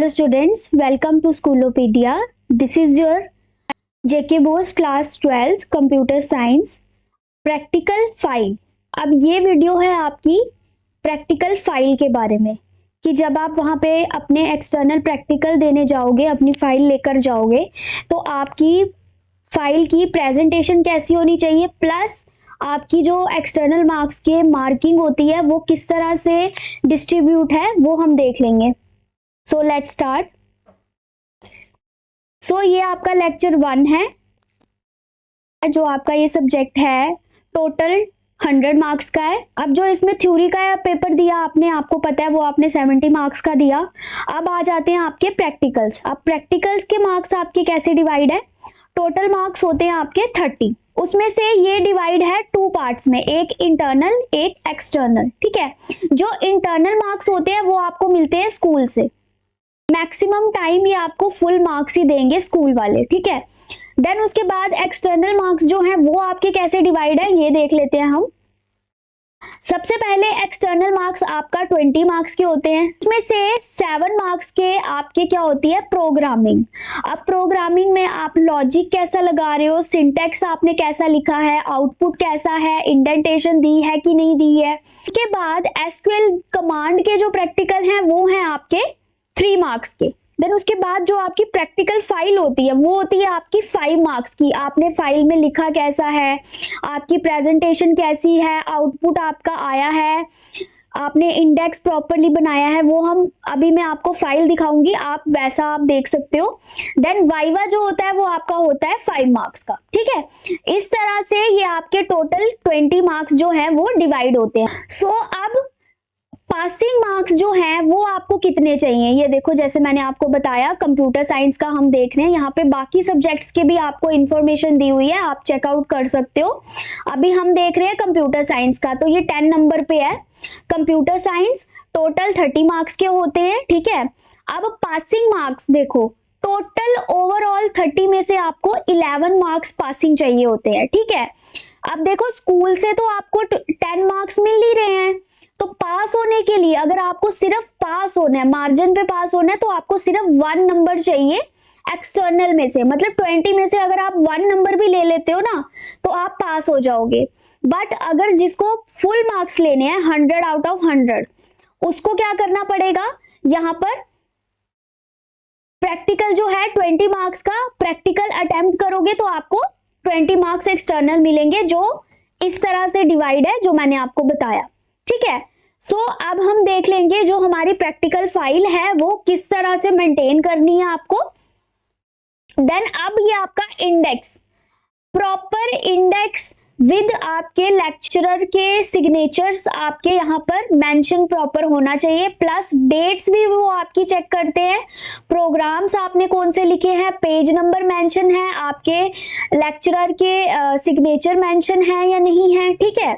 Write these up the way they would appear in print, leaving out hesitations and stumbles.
Hello students, welcome to Schoolopedia. This is your JK Bose class 12 computer science practical file. अब ये video है आपकी practical file के बारे में कि जब आप वहाँ पे अपने एक्सटर्नल प्रैक्टिकल देने जाओगे, अपनी फाइल लेकर जाओगे, तो आपकी फाइल की प्रेजेंटेशन कैसी होनी चाहिए, प्लस आपकी जो एक्सटर्नल मार्क्स के मार्किंग होती है वो किस तरह से डिस्ट्रीब्यूट है वो हम देख लेंगे। So let's start. सो ये आपका लेक्चर 1 है, जो आपका ये सब्जेक्ट है टोटल 100 मार्क्स का है। अब जो इसमें थ्योरी का पेपर दिया आपने, आपको पता है वो आपने 70 मार्क्स का दिया। अब आ जाते हैं आपके प्रैक्टिकल्स। अब प्रैक्टिकल्स के मार्क्स आपके कैसे डिवाइड है, टोटल मार्क्स होते हैं आपके 30, उसमें से ये डिवाइड है 2 पार्ट्स में, एक इंटरनल एक एक्सटर्नल। ठीक है, जो इंटरनल मार्क्स होते हैं वो आपको मिलते हैं स्कूल से, मैक्सिमम टाइम ये आपको फुल मार्क्स ही देंगे स्कूल वाले। ठीक है, देन उसके बाद एक्सटर्नल मार्क्स जो हैं वो आपके कैसे डिवाइड है ये देख लेते हैं हम। सबसे पहले एक्सटर्नल मार्क्स आपका 20 मार्क्स के होते हैं, उसमें से 7 मार्क्स के आपके क्या होती है, प्रोग्रामिंग। अब प्रोग्रामिंग में आप लॉजिक कैसा लगा रहे हो, सिंटैक्स आपने कैसा लिखा है, आउटपुट कैसा है, इंडेंटेशन दी है कि नहीं दी है। उसके बाद एसक्यूएल कमांड के जो प्रैक्टिकल हैं वो हैं आपके 3 मार्क्स के। देन उसके बाद जो आपकी प्रैक्टिकल फाइल होती है वो होती है आपकी 5 मार्क्स की। आपने फाइल में लिखा कैसा है, आपकी प्रेजेंटेशन कैसी है, आउटपुट आपका आया है, आपने इंडेक्स प्रॉपरली बनाया है, वो हम अभी मैं आपको फाइल दिखाऊंगी, आप वैसा आप देख सकते हो। देन वाइवा जो होता है वो आपका होता है 5 मार्क्स का। ठीक है, इस तरह से ये आपके टोटल 20 मार्क्स जो है वो डिवाइड होते हैं। सो अब पासिंग मार्क्स जो हैं वो आपको कितने चाहिए, ये देखो जैसे मैंने आपको बताया कंप्यूटर साइंस का हम देख रहे हैं, यहाँ पे बाकी सब्जेक्ट्स के भी आपको इंफॉर्मेशन दी हुई है, आप चेकआउट कर सकते हो। अभी हम देख रहे हैं कंप्यूटर साइंस का, तो ये 10 नंबर पे है। कंप्यूटर साइंस टोटल 30 मार्क्स के होते हैं। ठीक है, अब पासिंग मार्क्स देखो, टोटल ओवरऑल 30 में से आपको 11 मार्क्स पासिंग चाहिए होते हैं। ठीक है, अब देखो स्कूल से तो आपको 10 मार्क्स मिल ही रहे हैं, तो पास होने के लिए अगर आपको सिर्फ पास होना है, मार्जिन पे पास होना है, तो आपको सिर्फ 1 नंबर चाहिए एक्सटर्नल में से। मतलब 20 में से अगर आप 1 नंबर भी ले लेते हो ना तो आप पास हो जाओगे। बट अगर जिसको फुल मार्क्स लेने हैं 100 आउट ऑफ 100, उसको क्या करना पड़ेगा, यहाँ पर प्रैक्टिकल जो है 20 मार्क्स का प्रैक्टिकल अटेम्प्ट करोगे तो आपको 20 मार्क्स एक्सटर्नल मिलेंगे, जो इस तरह से डिवाइड है जो मैंने आपको बताया। ठीक है, सो अब हम देख लेंगे जो हमारी प्रैक्टिकल फाइल है वो किस तरह से मेंटेन करनी है आपको। देन अब ये आपका इंडेक्स, प्रॉपर इंडेक्स विद आपके लेक्चरर के सिग्नेचर्स आपके यहाँ पर मेंशन प्रॉपर होना चाहिए, प्लस डेट्स भी वो आपकी चेक करते हैं, प्रोग्राम्स आपने कौन से लिखे हैं, पेज नंबर मेंशन है, आपके लेक्चरर के सिग्नेचर मेंशन है या नहीं है। ठीक है,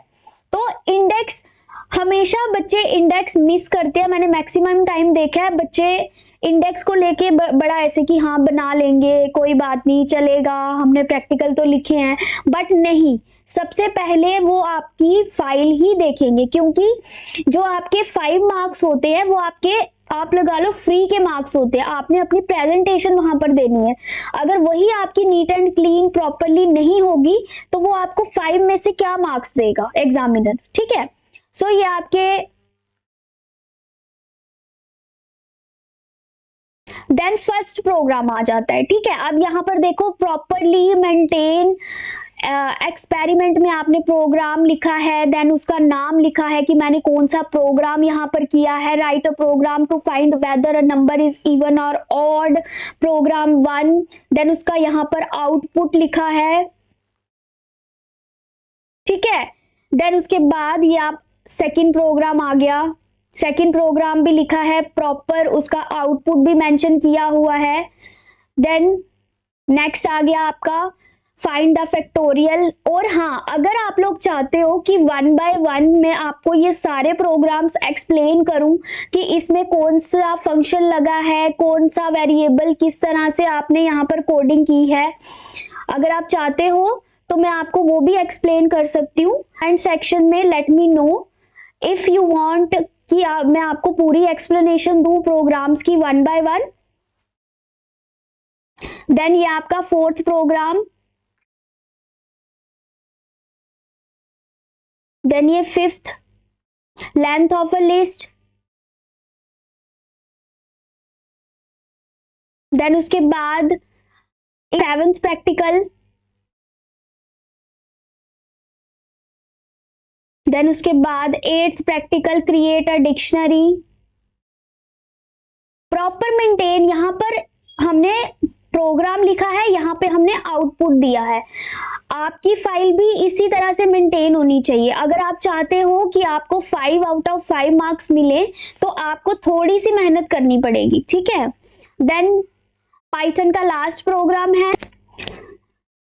तो इंडेक्स हमेशा बच्चे इंडेक्स मिस करते हैं, मैंने मैक्सिमम टाइम देखा है बच्चे इंडेक्स को लेके बड़ा ऐसे कि हाँ बना लेंगे, कोई बात नहीं चलेगा, हमने प्रैक्टिकल तो लिखे हैं, बट नहीं, सबसे पहले वो आपकी फाइल ही देखेंगे, क्योंकि जो आपके 5 मार्क्स होते हैं वो आपके आप लगा लो फ्री के मार्क्स होते हैं, आपने अपनी प्रेजेंटेशन वहां पर देनी है। अगर वही आपकी नीट एंड क्लीन प्रॉपरली नहीं होगी तो वो आपको 5 में से क्या मार्क्स देगा एग्जामिनर। ठीक है, सो ये आपके देन फर्स्ट प्रोग्राम आ जाता है। ठीक है, अब यहाँ पर देखो प्रॉपरली मेंटेन एक्सपेरिमेंट में आपने प्रोग्राम लिखा है, देन उसका नाम लिखा है कि मैंने कौन सा प्रोग्राम यहाँ पर किया है। Write a program to find whether a number is even और ऑड, प्रोग्राम 1, देन उसका यहाँ पर आउटपुट लिखा है। ठीक है, देन उसके बाद ये आप सेकंड प्रोग्राम आ गया, सेकंड प्रोग्राम भी लिखा है प्रॉपर, उसका आउटपुट भी मेंशन किया हुआ है। देन नेक्स्ट आ गया आपका फाइंड द फैक्टोरियल। और हाँ, अगर आप लोग चाहते हो कि 1 बाय 1 में आपको ये सारे प्रोग्राम्स एक्सप्लेन करूं कि इसमें कौन सा फंक्शन लगा है, कौन सा वेरिएबल, किस तरह से आपने यहाँ पर कोडिंग की है, अगर आप चाहते हो तो मैं आपको वो भी एक्सप्लेन कर सकती हूँ। एंड सेक्शन में let me know if you want कि मैं आपको पूरी एक्सप्लेनेशन दूं प्रोग्राम्स की 1 बाय 1। देन ये आपका 4th प्रोग्राम, देन ये 5th length of a list, then उसके बाद 7th प्रैक्टिकल, देन उसके बाद 8th practical create a dictionary. Proper maintain, यहां पर हमने प्रोग्राम लिखा है, यहाँ पे हमने आउटपुट दिया है। आपकी फाइल भी इसी तरह से मेंटेन होनी चाहिए। अगर आप चाहते हो कि आपको 5 आउट ऑफ 5 मार्क्स मिले तो आपको थोड़ी सी मेहनत करनी पड़ेगी, ठीक है। देन पाइथन का लास्ट प्रोग्राम है।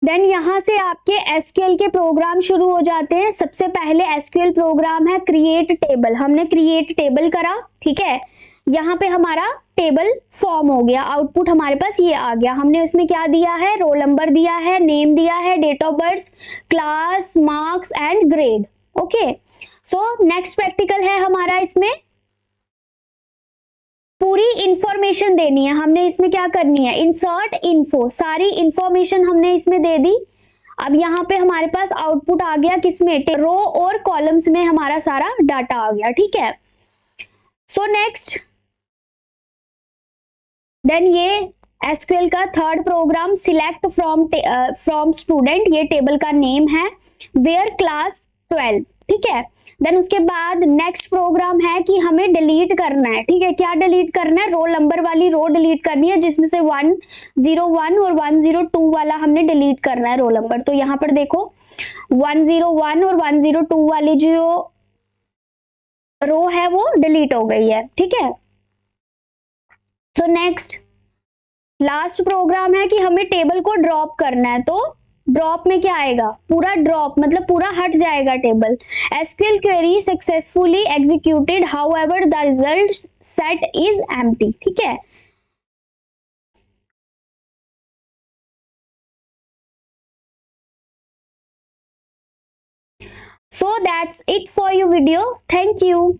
देन यहां से आपके एसक्यूएल के प्रोग्राम शुरू हो जाते हैं। सबसे पहले एसक्यूएल प्रोग्राम है क्रिएट टेबल। हमने क्रिएट टेबल करा, ठीक है। यहाँ पे हमारा टेबल फॉर्म हो गया, आउटपुट हमारे पास ये आ गया। हमने इसमें क्या दिया है, रोल नंबर दिया है, नेम दिया है, date of birth, class, marks and grade. Okay, so next practical है हमारा, इसमें पूरी इंफॉर्मेशन देनी है। हमने इसमें क्या करनी है, इंसर्ट इन्फो, सारी इंफॉर्मेशन हमने इसमें दे दी। अब यहाँ पे हमारे पास आउटपुट आ गया, किसमें, रो और कॉलम्स में हमारा सारा डाटा आ गया, ठीक है। सो नेक्स्ट, देन ये एसक्यूएल का 3rd program select from student, ये टेबल का नेम है, वेयर क्लास 12, ठीक है। देन उसके बाद नेक्स्ट प्रोग्राम है कि हमें डिलीट करना है, ठीक है। क्या डिलीट करना है, रोल नंबर वाली रो डिलीट करनी है, जिसमें से 101 और 102 वाला हमने डिलीट करना है रोल नंबर। तो यहाँ पर देखो 101 और 102 वाली जो रो है वो डिलीट हो गई है, ठीक है। तो नेक्स्ट लास्ट प्रोग्राम है कि हमें टेबल को ड्रॉप करना है। तो ड्रॉप में क्या आएगा, पूरा ड्रॉप मतलब पूरा हट जाएगा table. SQL query successfully executed, however the result set is empty, ठीक है। So that's it for your video. Thank you.